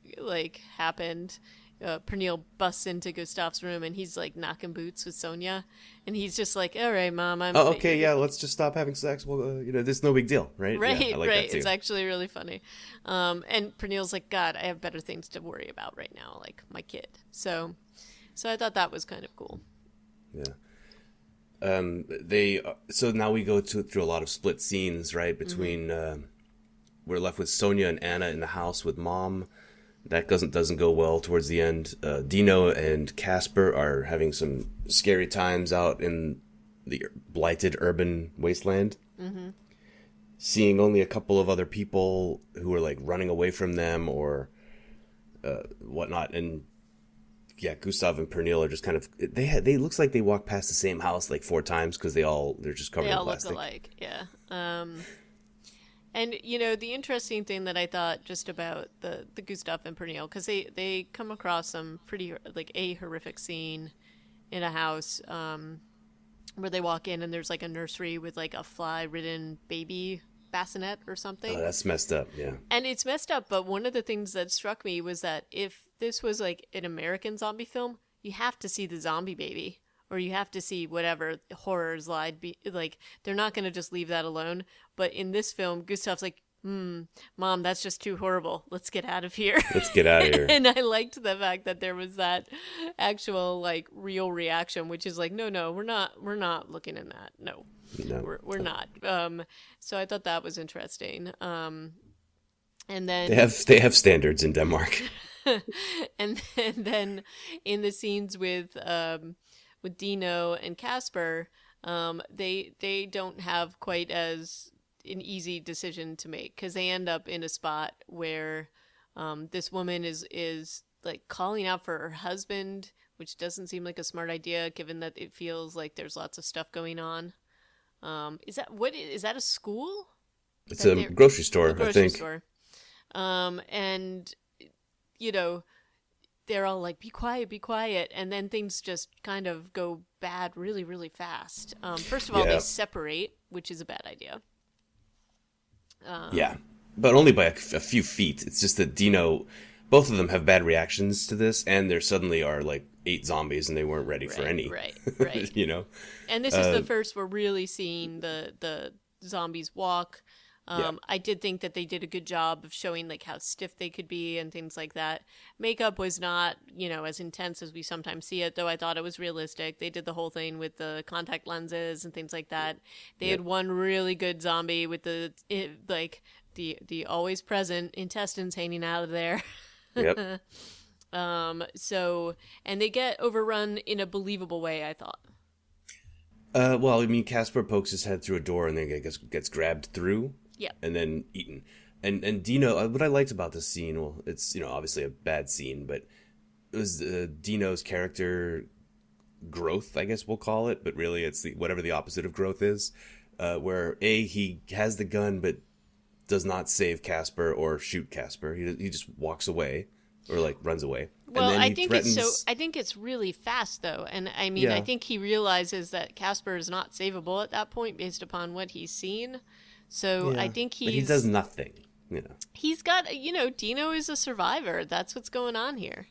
happened, Pernille busts into Gustav's room and he's like knocking boots with Sonia, and he's just like, "All right, mom, I'm Oh, okay, yeah. Let's just stop having sex. Well, this is no big deal, right? Right, Yeah, I like right. that too. It's actually really funny. And Pernille's like, God, I have better things to worry about right now, like my kid. So I thought that was kind of cool. Yeah. So now we go through a lot of split scenes, right? Between we're left with Sonia and Anna in the house with mom. That doesn't go well towards the end. Dino and Casper are having some scary times out in the blighted urban wasteland. Seeing only a couple of other people who are like running away from them or whatnot, and yeah, Gustav and Pernille are just kind of they looks like they walk past the same house like 4 times because they're just covered They in all plastic. look alike, yeah. And the interesting thing that I thought just about the Gustav and Pernille, because they come across some pretty like a horrific scene in a house where they walk in and there's like a nursery with like a fly-ridden baby bassinet or something. Oh, that's messed up. Yeah. And it's messed up, but one of the things that struck me was that if this was like an American zombie film, you have to see the zombie baby, or you have to see whatever horrors lied be like. They're not going to just leave that alone. But in this film, Gustav's like, Mom, that's just too horrible. Let's get out of here. Let's get out of here. And I liked the fact that there was that actual like real reaction, which is like, no, we're not looking in that. No, No. we're not. So I thought that was interesting. And then They have standards in Denmark. and then in the scenes with Dino and Casper, they don't have quite as an easy decision to make because they end up in a spot where this woman is like calling out for her husband, which doesn't seem like a smart idea given that it feels like there's lots of stuff going on. Is that a school? It's a grocery store, A grocery I think. store. And you know, they're all like, be quiet, and then things just kind of go bad really, really fast. First of all, they Yeah. separate, which is a bad idea. Yeah, but only by a few feet. It's just that Dino, both of them have bad reactions to this, and there suddenly are like 8 zombies, and they weren't ready for Right, any. right. You know? And this is the first we're really seeing the zombies walk. Yeah. I did think that they did a good job of showing like how stiff they could be and things like that. Makeup was not, as intense as we sometimes see it, though I thought it was realistic. They did the whole thing with the contact lenses and things like that. They had one really good zombie with the always present intestines hanging out of there. Yep. So, and they get overrun in a believable way, I thought. Well, I mean, Casper pokes his head through a door and then gets grabbed through. Yeah. And then eaten. And Dino, what I liked about this scene, well, it's obviously a bad scene, but it was Dino's character growth, I guess we'll call it, but really it's whatever the opposite of growth is, where he has the gun but does not save Casper or shoot Casper. He just walks away or like runs away. Well, and then I he think threatens... I think it's really fast though, and I mean, Yeah. I think he realizes that Casper is not savable at that point based upon what he's seen. So Yeah, I think but he does nothing. he's got Dino is a survivor. That's what's going on here.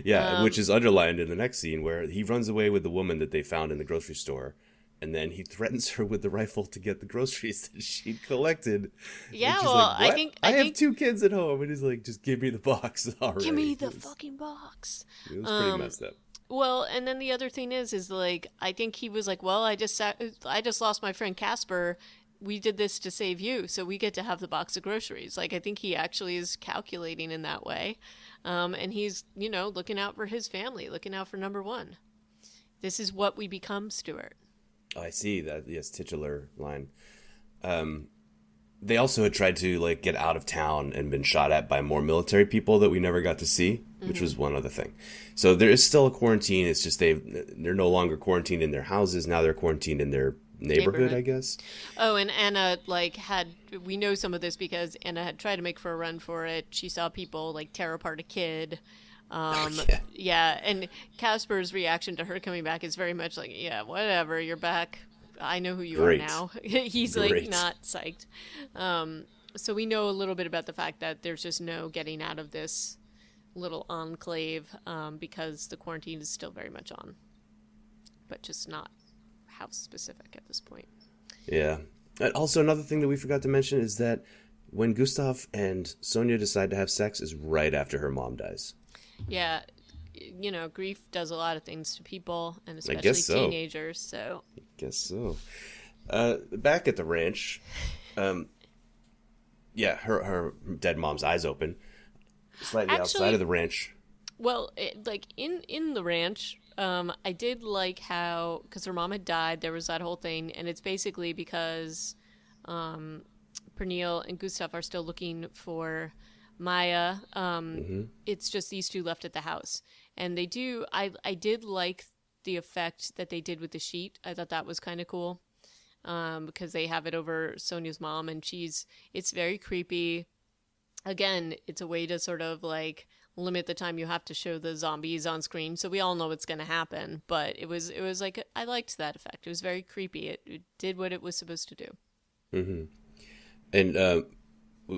Yeah, which is underlined in the next scene where he runs away with the woman that they found in the grocery store, and then he threatens her with the rifle to get the groceries that she'd collected. Yeah, and she's well, like, what? I think I have 2 kids at home, and he's like, just give me the box already. give me the fucking box. It was pretty messed up. Well, and then the other thing is like I think he was like, well, I just lost my friend Casper. We did this to save you, so we get to have the box of groceries. Like, I think he actually is calculating in that way. And he's, looking out for his family, looking out for number one. This is what we become, Stuart. Oh, I see that. Yes, titular line. They also had tried to like get out of town and been shot at by more military people that we never got to see, which was one other thing. So there is still a quarantine. It's just they're no longer quarantined in their houses. Now they're quarantined in their neighborhood, I guess. Oh, and Anna we know some of this because Anna had tried to make for a run for it. She saw people like tear apart a kid. Yeah, and Casper's reaction to her coming back is very much like, yeah, whatever, you're back. I know who you are now. He's like not psyched. So we know a little bit about the fact that there's just no getting out of this little enclave because the quarantine is still very much on, but just not house specific at this point. Yeah. Also, another thing that we forgot to mention is that when Gustav and Sonia decide to have sex is right after her mom dies. Yeah, grief does a lot of things to people, and I especially guess so. teenagers. So I guess so. Back at the ranch, yeah, her dead mom's eyes open, slightly outside of the ranch. Well, in the ranch, I did like how, because her mom had died, there was that whole thing, and it's basically because Pernille and Gustav are still looking for Maya. It's just these two left at the house, and they do. I did like the effect that they did with the sheet. I thought that was kind of cool, because they have it over Sonia's mom, and it's very creepy. Again, it's a way to sort of like limit the time you have to show the zombies on screen, so we all know what's going to happen. But it was like, I liked that effect. It was very creepy. It did what it was supposed to do. Mm-hmm. And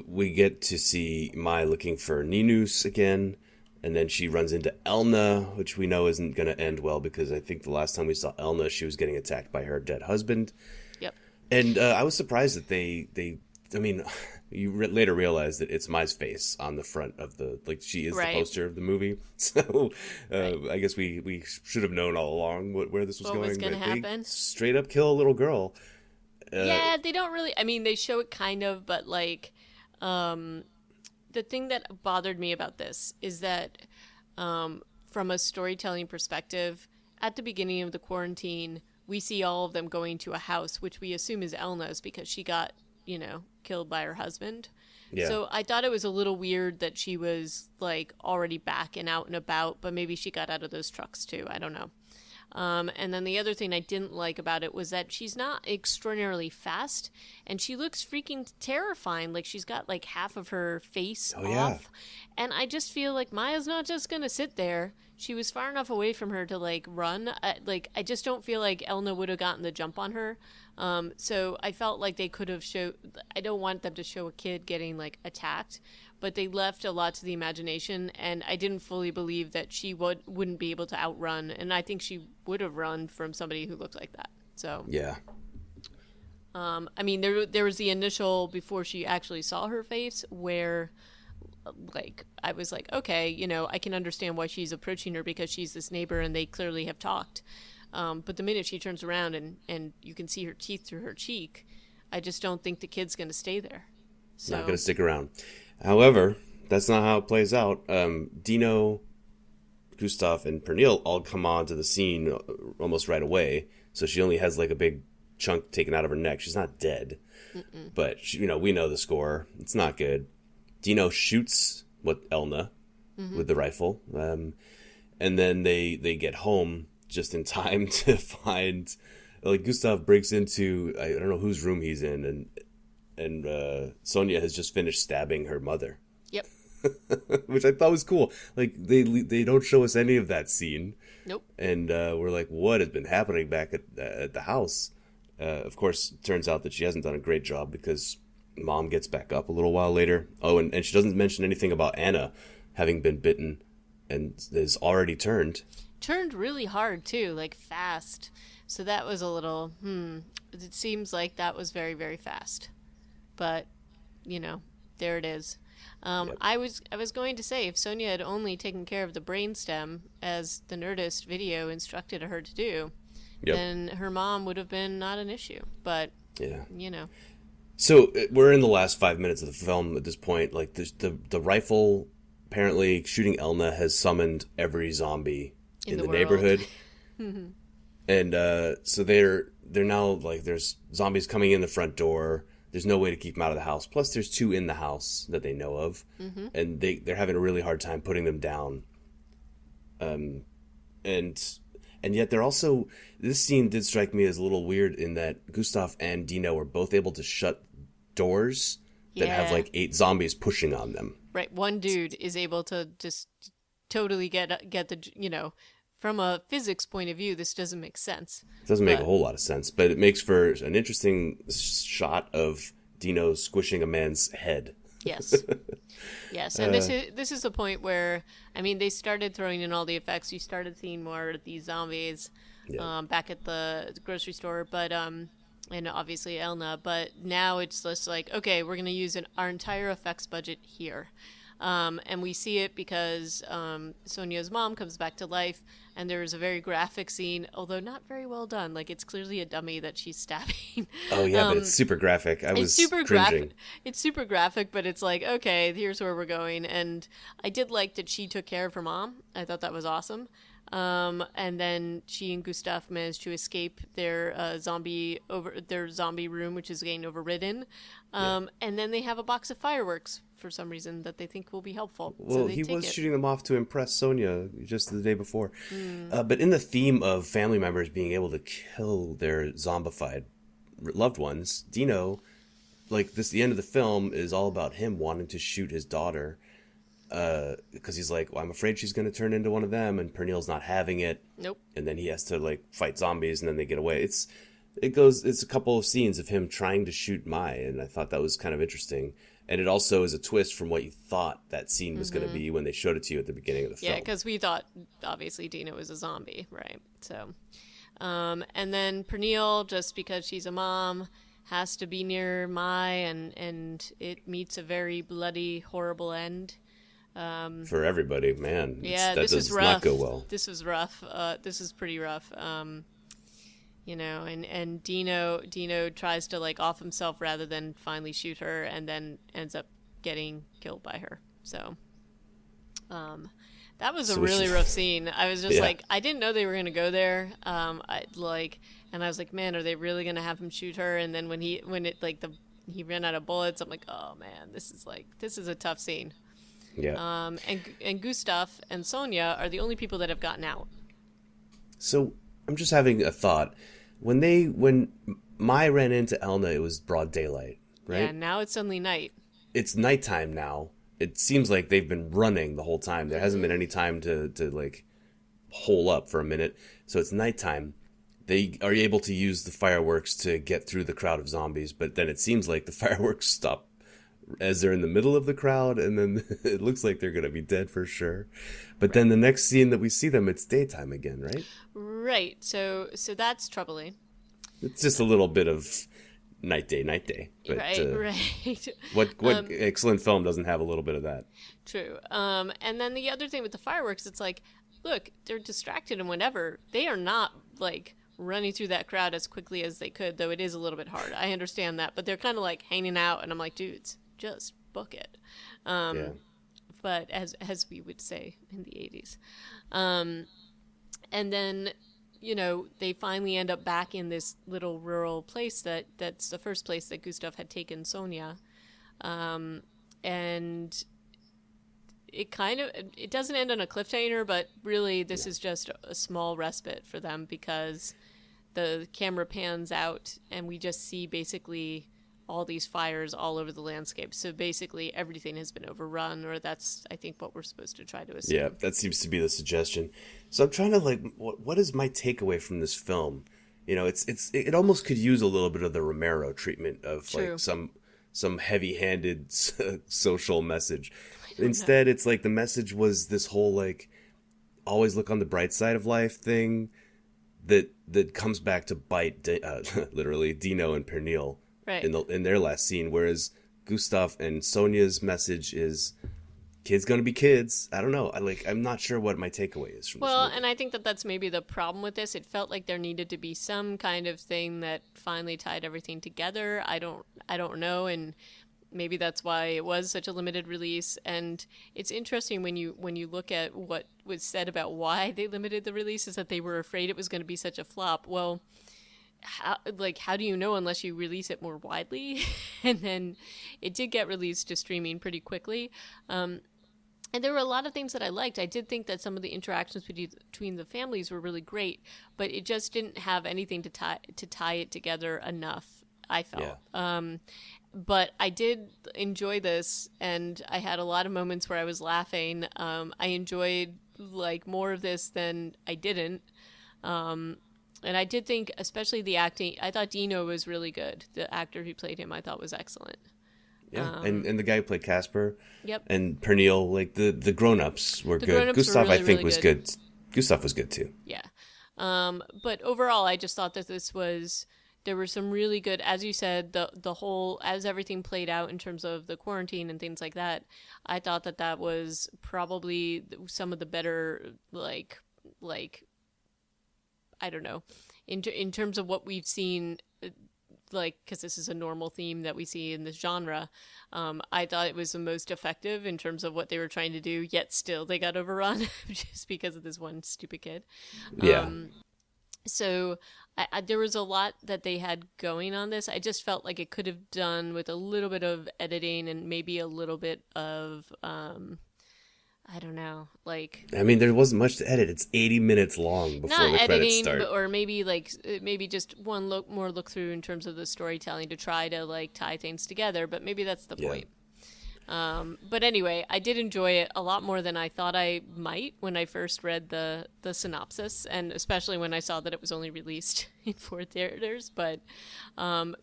we get to see Mai looking for Ninus again, and then she runs into Elna, which we know isn't going to end well, because I think the last time we saw Elna, she was getting attacked by her dead husband. Yep. And I was surprised that they I mean, you later realize that it's Mai's face on the front of she is the poster of the movie. So I guess we should have known all along where this was what going. Was going to happen? They straight up kill a little girl. Yeah, they don't really. I mean, they show it kind of, but like, the thing that bothered me about this is that, from a storytelling perspective, at the beginning of the quarantine, we see all of them going to a house, which we assume is Elna's because she got, killed by her husband. Yeah. So I thought it was a little weird that she was like already back and out and about, but maybe she got out of those trucks too. I don't know. And then the other thing I didn't like about it was that she's not extraordinarily fast, and she looks freaking terrifying. Like she's got like half of her face Oh yeah. off, and I just feel like Maya's not just gonna sit there. She was far enough away from her to like run. I just don't feel like Elna would have gotten the jump on her. So I felt like they could have showed. I don't want them to show a kid getting like attacked, but they left a lot to the imagination, and I didn't fully believe that she wouldn't be able to outrun, and I think she would have run from somebody who looked like that. So Yeah. I mean, there was the initial before she actually saw her face where like I was like, okay, you know, I can understand why she's approaching her because she's this neighbor and they clearly have talked. But the minute she turns around and you can see her teeth through her cheek, I just don't think the kid's going to stay there. So Not going to stick around. However, that's not how it plays out. Dino, Gustav, and Pernille all come onto the scene almost right away. So she only has like a big chunk taken out of her neck. She's not dead. But, she, you know, we know the score. It's not good. Dino shoots Elna with the rifle. And then they get home just in time to find... Like, Gustav breaks into... I don't know whose room he's in, and Sonia has just finished stabbing her mother. Yep. Which I thought was cool. Like, they don't show us any of that scene. Nope. And we're like, what has been happening back at the house? Of course, it turns out that she hasn't done a great job because Mom gets back up a little while later. Oh, and she doesn't mention anything about Anna having been bitten and is already turned. Turned really hard too, like fast. So that was a little, It seems like that was very, very fast. But, you know, there it is. Yep. I was going to say, if Sonia had only taken care of the brainstem, as the Nerdist video instructed her to do, Yep. then her mom would have been not an issue. But, Yeah. you know. So we're in the last 5 minutes of the film at this point. Like the rifle, apparently shooting Elna has summoned every zombie in the world. neighborhood. And so they're now like there's zombies coming in the front door. There's no way to keep them out of the house. Plus, there's 2 in the house that they know of, and they're having a really hard time putting them down. And yet they're also, this scene did strike me as a little weird in that Gustav and Dino are both able to shut doors that have Yeah. like 8 zombies pushing on them. Right, one dude is able to just totally get the, you know, from a physics point of view, this doesn't make sense. It doesn't make But- a whole lot of sense, but it makes for an interesting shot of Dino squishing a man's head. Yes. Yes, and this is a point where, I mean, they started throwing in all the effects. You started seeing more of these zombies Yeah. back at the grocery store, but and obviously Elna. But now it's just like, okay, we're going to use our entire effects budget here. And we see it because Sonia's mom comes back to life, and there's a very graphic scene, although not very well done. Like, it's clearly a dummy that she's stabbing. Oh yeah, but it's super graphic. I was It's super cringing. graphic. It's super graphic, but it's like, okay, here's where we're going. And I did like that she took care of her mom. I thought that was awesome. And then she and Gustav managed to escape their zombie room, which is getting overridden. And then they have a box of fireworks for some reason that they think will be helpful. Well, so they he take was it. shooting them off to impress Sonia just the day before. But in the theme of family members being able to kill their zombified loved ones, Dino, like this, the end of the film is all about him wanting to shoot his daughter because he's like, well, I'm afraid she's going to turn into one of them, and Pernille's not having it. Nope. And then he has to like fight zombies, and then they get away. It's a couple of scenes of him trying to shoot Mai, and I thought that was kind of interesting. And it also is a twist from what you thought that scene was going to be when they showed it to you at the beginning of the film. Yeah, because we thought, obviously, Dina was a zombie, right? So, and then Pernille, just because she's a mom, has to be near Mai, and it meets a very bloody, horrible end. For everybody, man. Yeah, that this does was rough. not go well. This was rough. This is pretty rough. You know, and Dino tries to like off himself rather than finally shoot her, and then ends up getting killed by her. So, that was a So we really should- rough scene. I was just Yeah. like, I didn't know they were gonna go there. And I was like, man, are they really gonna have him shoot her? And then when he ran out of bullets, I'm like, oh man, this is a tough scene. Yeah. And Gustav and Sonia are the only people that have gotten out. So, I'm just having a thought. When Mai ran into Elna, it was broad daylight, Yeah, right? now it's suddenly night. It's nighttime now. It seems like they've been running the whole time. There hasn't been any time to like hole up for a minute. So it's nighttime. They are able to use the fireworks to get through the crowd of zombies, but then it seems like the fireworks stop as they're in the middle of the crowd, and then it looks like they're going to be dead for sure. But then the next scene that we see them, it's daytime again, right? Right. So that's troubling. It's just a little bit of night day. But Right. what excellent film doesn't have a little bit of that? True. And then the other thing with the fireworks, it's like, look, they're distracted and whatever. They are not like running through that crowd as quickly as they could, though it is a little bit hard. I understand that, but they're kind of like hanging out, and I'm like, dudes, just book it. Yeah. But as we would say in the 80s. And then, you know, they finally end up back in this little rural place that's the first place that Gustav had taken Sonia. And it doesn't end on a cliffhanger, but really this is just a small respite for them, because the camera pans out and we just see basically all these fires all over the landscape. So basically everything has been overrun, or that's, I think, what we're supposed to try to assume. Yeah, that seems to be the suggestion. So I'm trying to like, what is my takeaway from this film? You know, it almost could use a little bit of the Romero treatment of True. like some heavy-handed social message. Instead, it's like the message was this whole like always look on the bright side of life thing that comes back to bite literally Dino and Pernille Right. in their last scene, whereas Gustav and Sonia's message is kids gonna be kids. I don't know. I'm not sure what my takeaway is from this movie. And I think that that's maybe the problem with this. It felt like there needed to be some kind of thing that finally tied everything together. I don't know, and maybe that's why it was such a limited release. And it's interesting when you look at what was said about why they limited the release, is that they were afraid it was going to be such a flop. Well, how do you know unless you release it more widely? And then it did get released to streaming pretty quickly. And there were a lot of things that I liked. I did think that some of the interactions between the families were really great, but it just didn't have anything to tie it together enough, I felt. Yeah. But I did enjoy this, and I had a lot of moments where I was laughing. I enjoyed like more of this than I didn't. And I did think, especially the acting, I thought Dino was really good. The actor who played him, I thought, was excellent. Yeah, and the guy who played Casper. Yep. And Pernille, like the grown-ups were good. grown-ups were Gustav, really, I think, really was good. Gustav was good too. Yeah. But overall, I just thought that there were some really good, as you said, the whole, as everything played out in terms of the quarantine and things like that, I thought that was probably some of the better, like I don't know, in terms of what we've seen, like, because this is a normal theme that we see in this genre, I thought it was the most effective in terms of what they were trying to do, yet still they got overrun just because of this one stupid kid. Yeah. So there was a lot that they had going on this. I just felt like it could have done with a little bit of editing and maybe a little bit of, I don't know, like... I mean, there wasn't much to edit. It's 80 minutes long before not the credits editing, start. or maybe just one more look through in terms of the storytelling to try to like tie things together. But maybe that's the point. But anyway, I did enjoy it a lot more than I thought I might when I first read the synopsis, and especially when I saw that it was only released in 4 theaters. But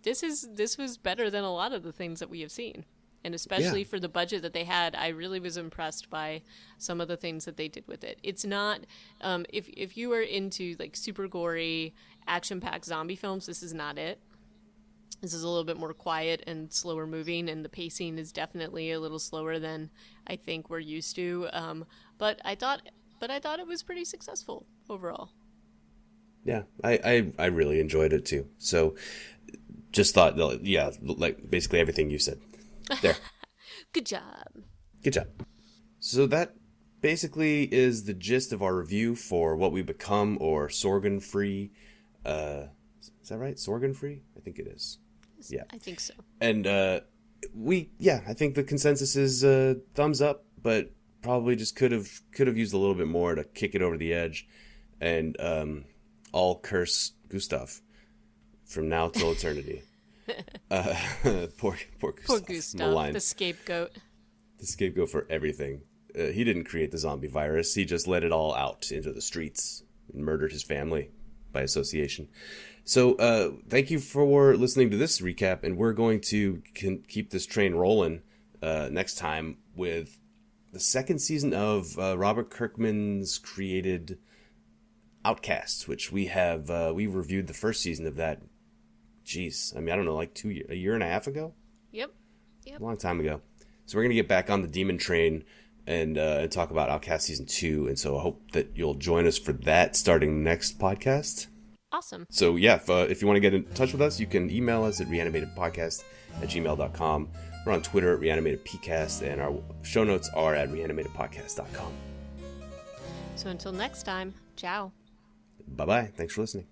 this was better than a lot of the things that we have seen. And especially for the budget that they had, I really was impressed by some of the things that they did with it. It's not, if you are into like super gory, action-packed zombie films, this is not it. This is a little bit more quiet and slower moving, and the pacing is definitely a little slower than I think we're used to. But I thought it was pretty successful overall. Yeah, I really enjoyed it too. So just thought, yeah, like basically everything you said. There. Good job. Good job. So that basically is the gist of our review for What We Become, or Sorgen Free. Is that right? Sorgen Free? I think it is. Yeah. I think so. And I think the consensus is thumbs up, but probably just could have used a little bit more to kick it over the edge. And I'll curse Gustav from now till eternity. Poor Poor Gustav. Gustav, Maligned. the scapegoat. The scapegoat for everything. He didn't create the zombie virus. He just let it all out into the streets and murdered his family by association. So thank you for listening to this recap, and we're going to keep this train rolling next time with the second season of Robert Kirkman's created Outcasts, which we reviewed the first season of that. Jeez, I mean, I don't know, like a year and a half ago? Yep. A long time ago. So we're going to get back on the Demon Train and talk about Outcast Season 2. And so I hope that you'll join us for that starting next podcast. Awesome. So yeah, if you want to get in touch with us, you can email us at reanimatedpodcast@gmail.com. We're on Twitter at reanimatedpcast, and our show notes are at reanimatedpodcast.com. So until next time, ciao. Bye-bye. Thanks for listening.